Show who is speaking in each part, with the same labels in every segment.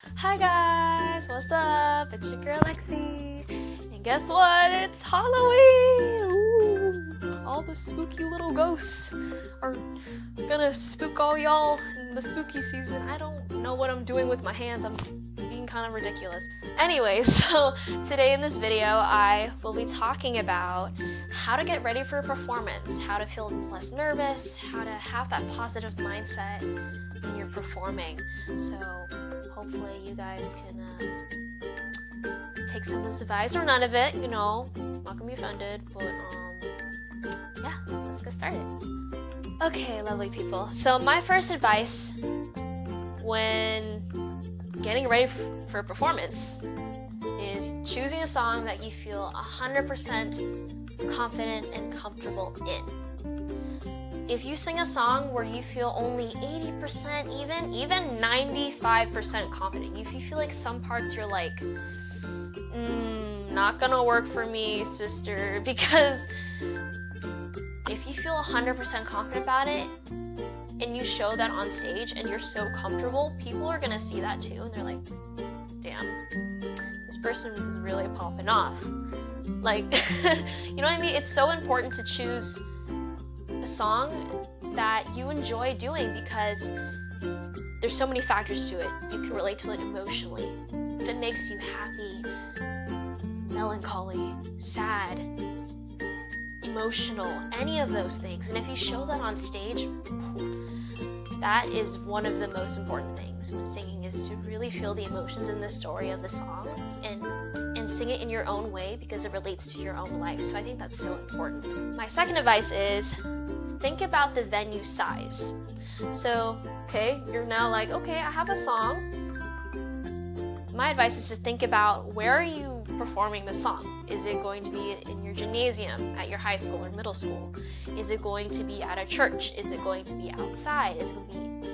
Speaker 1: Hi guys, what's up? It's your girl Lexi. And guess what? It's Halloween! Ooh, all the spooky little ghosts are gonna spook all y'all in the spooky season. I don't know what I'm doing with my hands. I'm being kind of ridiculous. Anyway, so today in this video, I will be talking about how to get ready for a performance, how to feel less nervous, how to have that positive mindset when you're performing. So hopefully you guys can take some of this advice or none of it, you know, not gonna be offended, but yeah, let's get started. Okay, lovely people. So my first advice when getting ready for a performance is choosing a song that you feel 100% confident and comfortable in. If you sing a song where you feel only 80%, even 95% confident, if you feel like some parts you're like, not gonna work for me, sister, because if you feel 100% confident about it and you show that on stage and you're so comfortable, people are gonna see that too and they're like, damn, this person is really popping off. Like, you know what I mean? It's so important to choose a song that you enjoy doing because there's so many factors to it. You can relate to it emotionally. If it makes you happy, melancholy, sad, emotional, any of those things. And if you show that on stage, that is one of the most important things when singing, is to really feel the emotions in the story of the song and sing it in your own way because it relates to your own life. So I think that's so important. My second advice is think about the venue size. So, okay, you're now like, okay, I have a song. My advice is to think about, where are you performing the song? Is it going to be in your gymnasium, at your high school or middle school? Is it going to be at a church? Is it going to be outside? Is it going to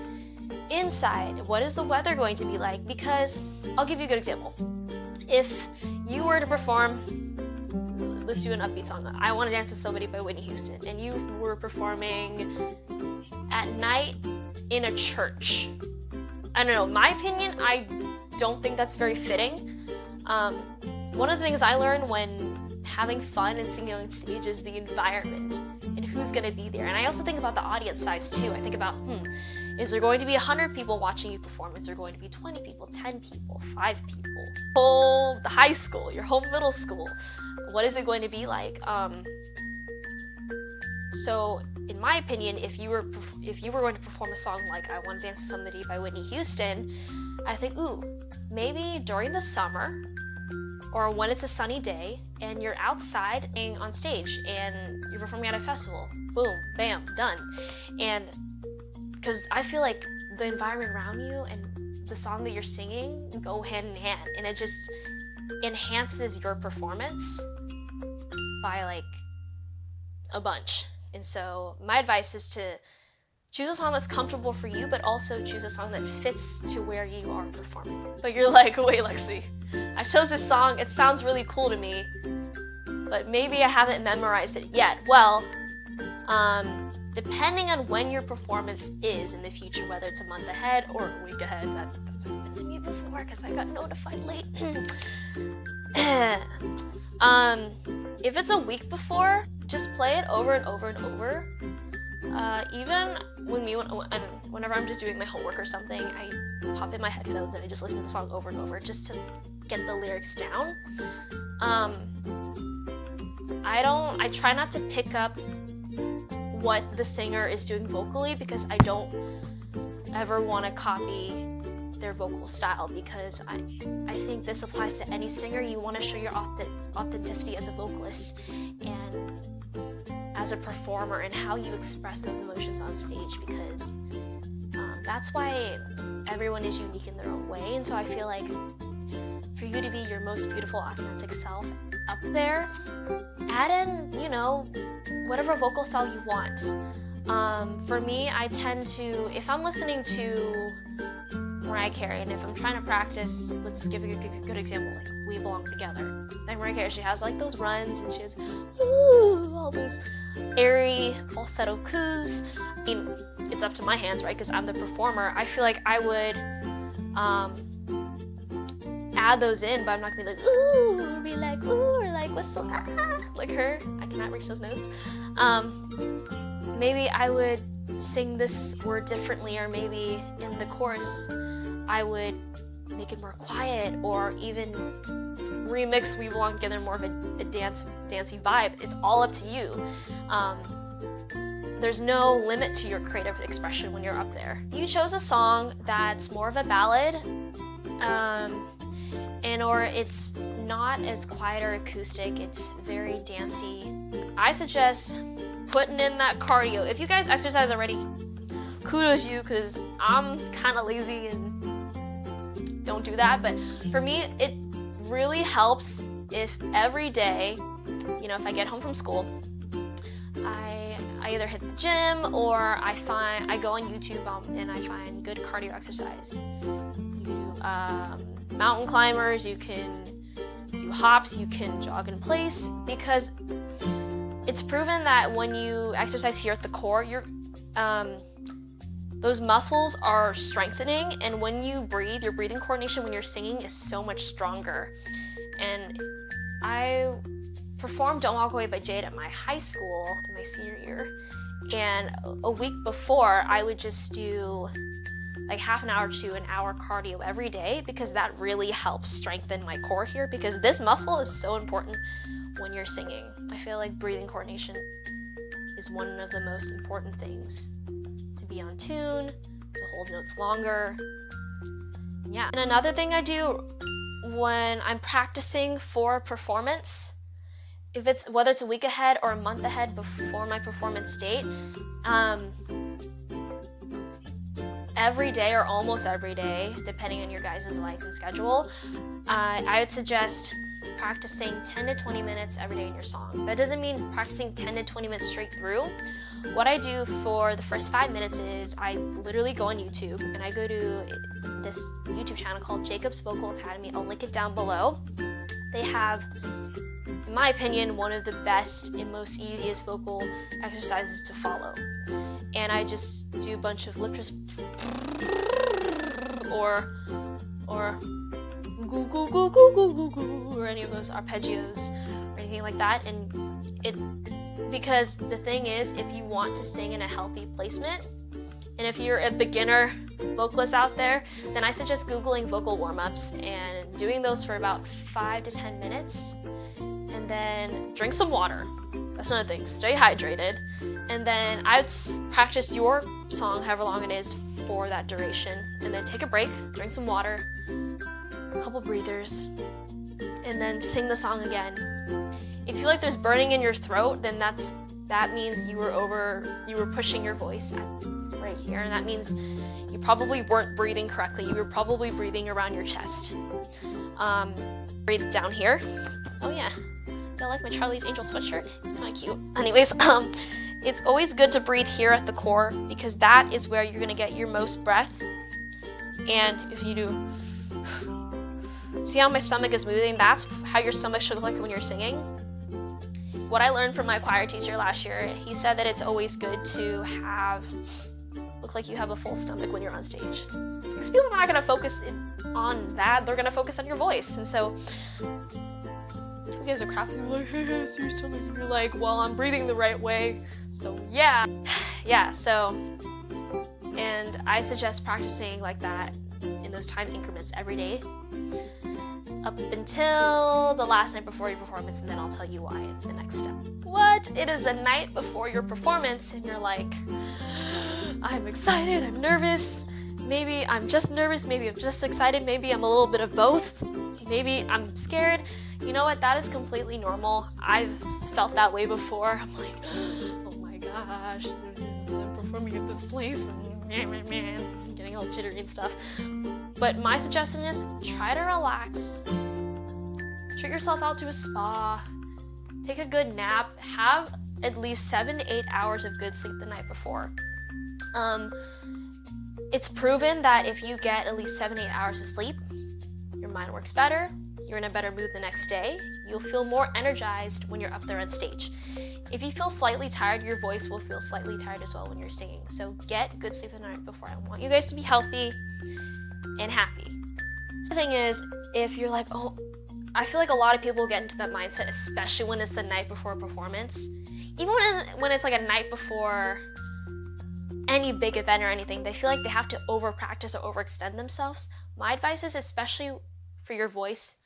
Speaker 1: be inside? What is the weather going to be like? Because I'll give you a good example. If you were to perform, let's do an upbeat song, I Want to Dance with Somebody by Whitney Houston, and you were performing at night in a church. I don't know, my opinion, I don't think that's very fitting. One of the things I learned when having fun and singing on stage is the environment and who's gonna be there. And I also think about the audience size too. I think about, is there going to be 100 people watching you perform? Is there going to be 20 people, 10 people, 5 people? The high school, your whole middle school. What is it going to be like? So in my opinion, if you were going to perform a song like I Want to Dance with Somebody by Whitney Houston, I think, maybe during the summer or when it's a sunny day and you're outside and on stage and you're performing at a festival, boom, bam, done. And because I feel like the environment around you and the song that you're singing go hand in hand, and it just enhances your performance by like a bunch. And so my advice is to choose a song that's comfortable for you, but also choose a song that fits to where you are performing. But you're like, wait, Lexi, I chose this song, it sounds really cool to me, but maybe I haven't memorized it yet. Well, depending on when your performance is in the future, whether it's a month ahead or a week ahead, that's happened to me before because I got notified late. If it's a week before, just play it over and over and over. Even whenever I'm just doing my homework or something, I pop in my headphones and I just listen to the song over and over just to get the lyrics down. I try not to pick up what the singer is doing vocally because I don't ever want to copy their vocal style, because I think this applies to any singer. You want to show your authenticity as a vocalist and as a performer and how you express those emotions on stage, because that's why everyone is unique in their own way. And so I feel like for you to be your most beautiful, authentic self up there, add in, whatever vocal style you want. For me, I tend to, if I'm listening to Mariah Carey, and if I'm trying to practice, let's give a good example, like We Belong Together. Like Mariah Carey, she has like those runs and she has all those airy falsetto coos. I mean, it's up to my hands, right? Because I'm the performer. I feel like I would add those in, but I'm not gonna be like, ooh, or be like, ooh, or like whistle, ah, like her. I cannot reach those notes. Maybe I would sing this word differently, or maybe in the chorus, I would make it more quiet, or even remix We Belong Together more of a dancey vibe. It's all up to you. There's no limit to your creative expression when you're up there. You chose a song that's more of a ballad, or it's not as quiet or acoustic, it's very dancey. I suggest putting in that cardio. If you guys exercise already, kudos you, because I'm kind of lazy and don't do that. But for me, it really helps if every day, if I get home from school, I either hit the gym or I go on YouTube and I find good cardio exercise. You can do mountain climbers, you can do hops, you can jog in place, because it's proven that when you exercise here at the core, those muscles are strengthening, and when you breathe, your breathing coordination when you're singing is so much stronger. And I performed Don't Walk Away by Jade at my high school in my senior year, and a week before I would just do like half an hour to an hour cardio every day, because that really helps strengthen my core here, because this muscle is so important when you're singing. I feel like breathing coordination is one of the most important things, to be on tune, to hold notes longer. Yeah. And another thing I do when I'm practicing for performance, whether it's a week ahead or a month ahead before my performance date, every day or almost every day, depending on your guys' life and schedule, I would suggest practicing 10 to 20 minutes every day in your song. That doesn't mean practicing 10 to 20 minutes straight through. What I do for the first 5 minutes is I literally go on YouTube and I go to this YouTube channel called Jacob's Vocal Academy. I'll link it down below. They have, in my opinion, one of the best and most easiest vocal exercises to follow. And I just do a bunch of lip just or goo goo goo goo goo goo goo, or any of those arpeggios or anything like that. And because the thing is, if you want to sing in a healthy placement, and if you're a beginner vocalist out there, then I suggest Googling vocal warm-ups and doing those for about 5 to 10 minutes, and then drink some water. That's another thing, stay hydrated. And then I would practice your song however long it is for that duration, and then take a break, drink some water, a couple breathers, and then sing the song again. If you feel like there's burning in your throat, then that means you were pushing your voice right here, and that means you probably weren't breathing correctly. You were probably breathing around your chest. Breathe down here. Oh yeah, I like my Charlie's Angel sweatshirt. It's kind of cute. Anyways, it's always good to breathe here at the core, because that is where you're gonna get your most breath. And if you do, see how my stomach is moving? That's how your stomach should look like when you're singing. What I learned from my choir teacher last year, he said that it's always good to look like you have a full stomach when you're on stage. Because people are not gonna focus on that, they're gonna focus on your voice. And so, you guys are crap, you're like, hey, see your stomach, and you're like, well, I'm breathing the right way, so yeah. And I suggest practicing like that in those time increments every day, up until the last night before your performance, and then I'll tell you why the next step. What? It is the night before your performance, and you're like, I'm excited, I'm nervous, maybe I'm just nervous, maybe I'm just excited, maybe I'm a little bit of both, maybe I'm scared. You know what? That is completely normal. I've felt that way before. I'm like, oh my gosh, I'm performing at this place, and getting all jittery and stuff. But my suggestion is try to relax. Treat yourself out to a spa. Take a good nap. Have at least 7 to 8 hours of good sleep the night before. It's proven that if you get at least 7 to 8 hours of sleep, your mind works better, you're in a better mood the next day, you'll feel more energized when you're up there on stage. If you feel slightly tired, your voice will feel slightly tired as well when you're singing. So get good sleep the night before. I want you guys to be healthy and happy. The thing is, if you're like, oh, I feel like a lot of people get into that mindset, especially when it's the night before a performance. Even when it's like a night before any big event or anything, they feel like they have to over practice or overextend themselves. My advice is, especially for your voice,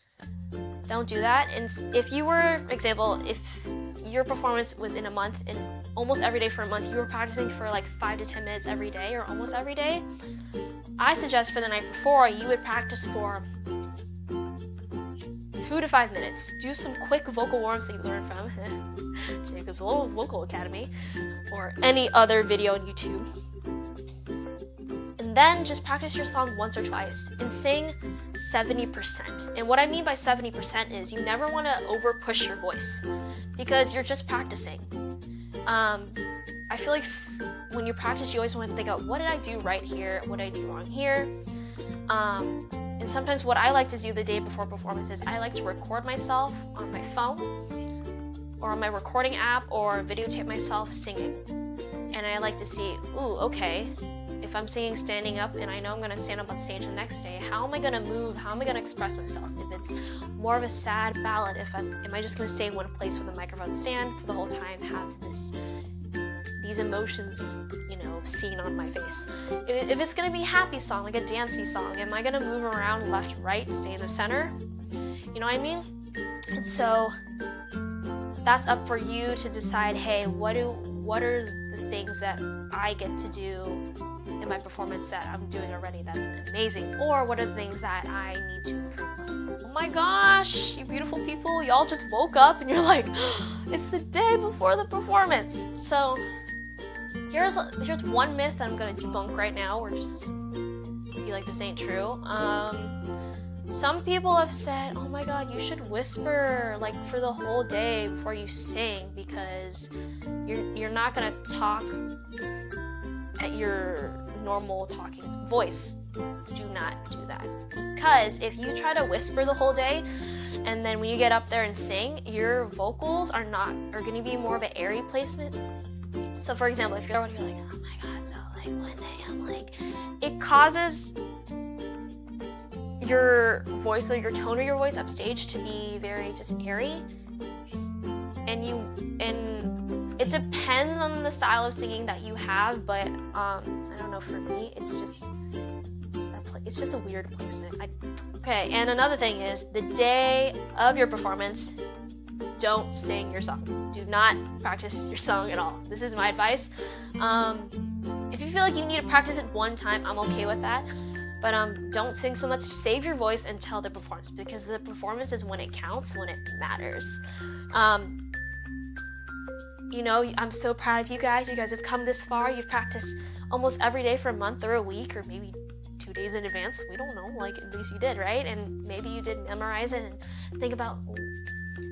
Speaker 1: don't do that. And if you were, for example, if your performance was in a month and almost every day for a month, you were practicing for like 5 to 10 minutes every day or almost every day, I suggest for the night before, you would practice for 2 to 5 minutes. Do some quick vocal warm-ups that you learn from Jacob's Vocal Academy or any other video on YouTube. And then just practice your song once or twice and sing 70%. And what I mean by 70% is you never want to over push your voice because you're just practicing. I feel like when you practice, you always want to think out, what did I do right here? What did I do wrong here? And sometimes what I like to do the day before performance is I like to record myself on my phone or on my recording app or videotape myself singing. And I like to see, ooh, okay, if I'm singing standing up and I know I'm going to stand up on stage the next day, how am I going to move? How am I going to express myself? If it's more of a sad ballad, am I just going to stay in one place with a microphone stand for the whole time, have these emotions, seen on my face? If it's going to be a happy song, like a dancey song, am I going to move around left, right, stay in the center? You know what I mean? And so that's up for you to decide, hey, what are the things that I get to do in my performance that I'm doing already that's amazing? Or what are the things that I need to improve on? Oh my gosh, you beautiful people, y'all just woke up and you're like, it's the day before the performance. So here's one myth that I'm gonna debunk right now, or just be like, this ain't true. Some people have said, oh my god, you should whisper like for the whole day before you sing because you're not gonna talk at your normal talking voice. Do not do that, because if you try to whisper the whole day and then when you get up there and sing, your vocals are gonna be more of an airy placement. So for example, if you're like, oh my god, so like one day I'm like, it causes your voice or your tone of your voice upstage to be very just airy, and it depends on the style of singing that you have, but I don't know, for me it's just a weird placement. Okay, and another thing is, the day of your performance, don't sing your song. Do not practice your song at all. This is my advice. If you feel like you need to practice it one time, I'm okay with that. But don't sing so much. Save your voice until the performance, because the performance is when it counts, when it matters. I'm so proud of you guys. You guys have come this far. You've practiced almost every day for a month or a week, or maybe 2 days in advance. We don't know, like at least you did, right? And maybe you did memorize it and think about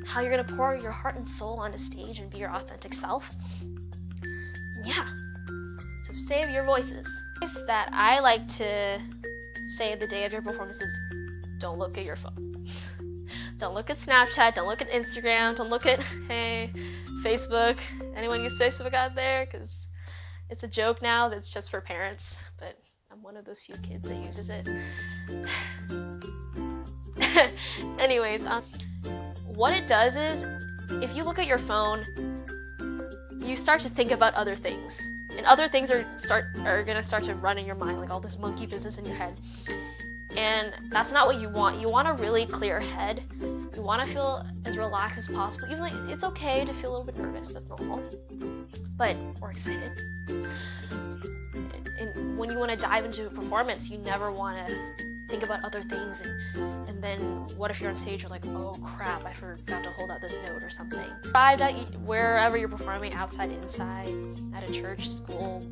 Speaker 1: how you're gonna pour your heart and soul onto stage and be your authentic self. Yeah, so save your voices. That I like to say the day of your performance is, don't look at your phone. Don't look at Snapchat, don't look at Instagram, don't look at, Facebook. Anyone use Facebook out there? Because it's a joke now that's just for parents, but I'm one of those few kids that uses it. Anyways, what it does is, if you look at your phone, you start to think about other things. And other things are gonna start to run in your mind, like all this monkey business in your head. And that's not what you want. You want a really clear head. You want to feel as relaxed as possible. Even like, it's okay to feel a little bit nervous, that's normal. Or excited. And when you want to dive into a performance, you never want to think about other things, and then what if you're on stage, you're like, oh crap, I forgot to hold out this note or something. Arrived at wherever you're performing, outside, inside, at a church, school,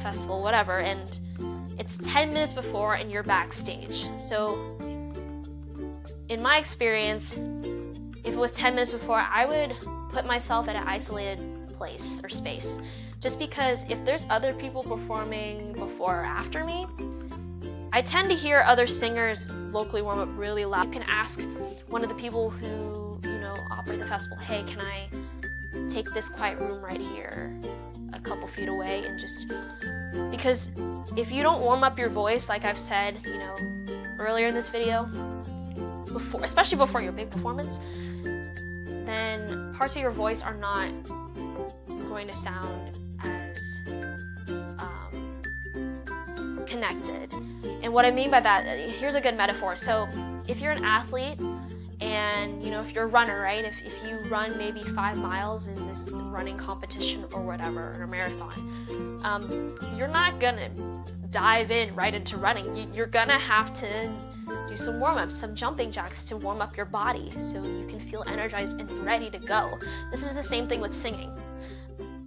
Speaker 1: festival, whatever, and it's 10 minutes before and you're backstage. So in my experience, if it was 10 minutes before, I would put myself at an isolated place or space, just because if there's other people performing before or after me, I tend to hear other singers vocally warm up really loud. You can ask one of the people who, operate the festival, hey, can I take this quiet room right here a couple feet away, and just, because if you don't warm up your voice, like I've said, earlier in this video, especially before your big performance, then parts of your voice are not going to sound as connected. And what I mean by that, here's a good metaphor. So if you're an athlete, and if you're a runner, right? If you run maybe 5 miles in this running competition or whatever, or a marathon, you're not gonna dive in right into running. You're gonna have to do some warm-ups, some jumping jacks to warm up your body so you can feel energized and ready to go. This is the same thing with singing.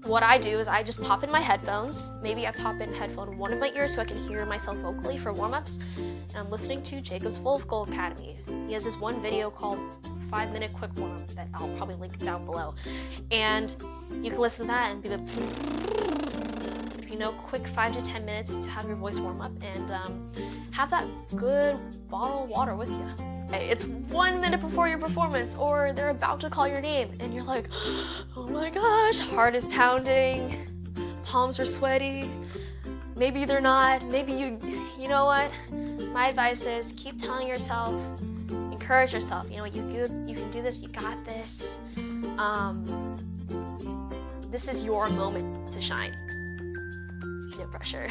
Speaker 1: What I do is I just pop in my headphones. Maybe I pop in headphone in one of my ears so I can hear myself vocally for warm-ups. And I'm listening to Jacob's Vocal Academy. He has this one video called 5-minute quick warm-up that I'll probably link down below. And you can listen to that and be the, quick 5 to 10 minutes to have your voice warm up, and have that good bottle of water with you. It's 1 minute before your performance, or they're about to call your name, and you're like, oh my gosh, heart is pounding, palms are sweaty. Maybe they're not. Maybe you know what? My advice is keep telling yourself, encourage yourself. You can do this. You got this. This is your moment to shine. No pressure.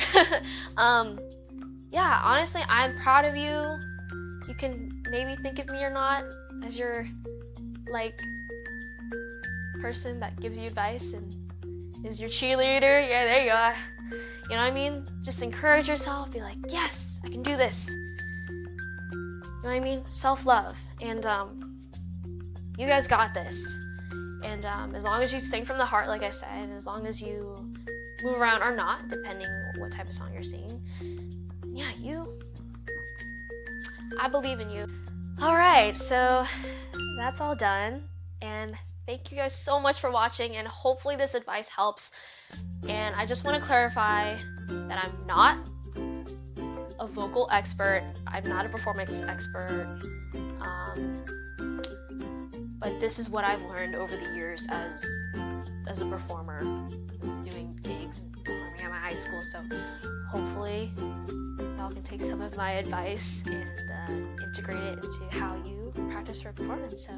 Speaker 1: Yeah, honestly, I'm proud of you. You can maybe think of me or not as your person that gives you advice and is your cheerleader. Yeah, there you are. You know what I mean? Just encourage yourself. Be like, yes, I can do this. You know what I mean? Self-love. And you guys got this. And as long as you sing from the heart, like I said, and as long as you move around or not, depending on what type of song you're singing, yeah, I believe in you. All right, so that's all done. And thank you guys so much for watching, and hopefully this advice helps. And I just want to clarify that I'm not a vocal expert. I'm not a performance expert. But this is what I've learned over the years as a performer, doing gigs and performing at my high school. So hopefully y'all can take some of my advice and integrate it into how you practice for a performance. So,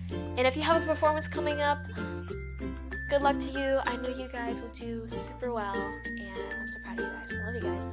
Speaker 1: and if you have a performance coming up, good luck to you. I know you guys will do super well, and I'm so proud of you guys. I love you guys.